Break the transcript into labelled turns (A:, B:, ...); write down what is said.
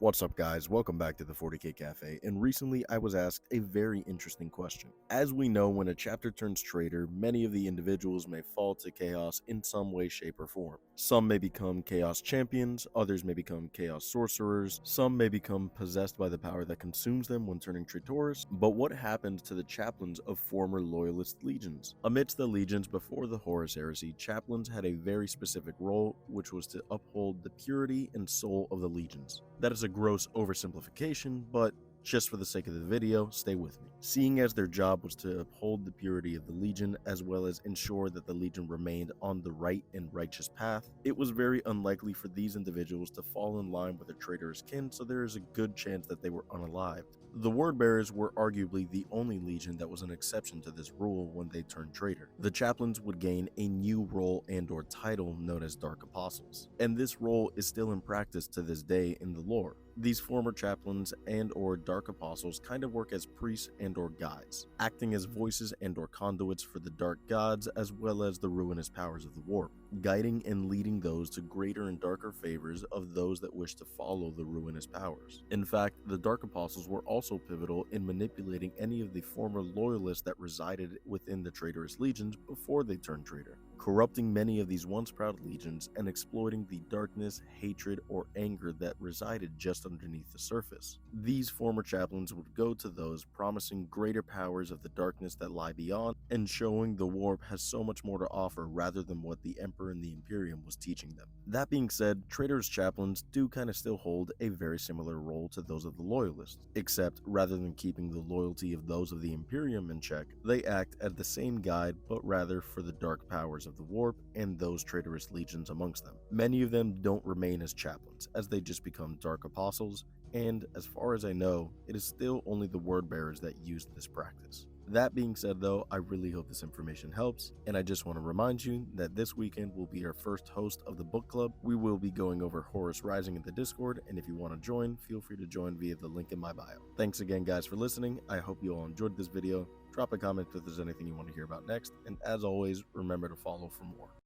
A: What's up, guys? Welcome back to the 40K Cafe, and recently I was asked a very interesting question. As we know, when a chapter turns traitor, many of the individuals may fall to chaos in some way, shape, or form. Some may become chaos champions, others may become chaos sorcerers, some may become possessed by the power that consumes them when turning traitorous. But what happens to the chaplains of former loyalist legions? Amidst the legions before the Horus Heresy, chaplains had a very specific role, which was to uphold the purity and soul of the legions. That is a gross oversimplification, but just for the sake of the video, stay with me. Seeing as their job was to uphold the purity of the Legion as well as ensure that the Legion remained on the right and righteous path, it was very unlikely for these individuals to fall in line with their traitorous kin, so there is a good chance that they were unalived. The Word Bearers were arguably the only Legion that was an exception to this rule when they turned traitor. The Chaplains would gain a new role and/or title known as Dark Apostles, and this role is still in practice to this day in the lore. These former chaplains and/or dark apostles kind of work as priests and/or guides, acting as voices and/or conduits for the dark gods as well as the ruinous powers of the warp, guiding and leading those to greater and darker favors of those that wish to follow the ruinous powers. In fact, the dark apostles were also pivotal in manipulating any of the former loyalists that resided within the traitorous legions before they turned traitor, corrupting many of these once proud legions and exploiting the darkness, hatred, or anger that resided just underneath the surface. These former chaplains would go to those promising greater powers of the darkness that lie beyond and showing the warp has so much more to offer rather than what the Emperor and the Imperium was teaching them. That being said, traitorous chaplains do kind of still hold a very similar role to those of the loyalists, except rather than keeping the loyalty of those of the Imperium in check, they act as the same guide but rather for the dark powers of the warp and those traitorous legions amongst them. Many of them don't remain as chaplains, as they just become dark apostles, and as far as I know, it is still only the word bearers that use this practice. That being said though, I really hope this information helps, and I just want to remind you that this weekend will be our first host of the book club. We will be going over Horus Rising in the Discord, and if you want to join, feel free to join via the link in my bio. Thanks again guys for listening. I hope you all enjoyed this video. Drop a comment if there's anything you want to hear about next, and as always, remember to follow for more.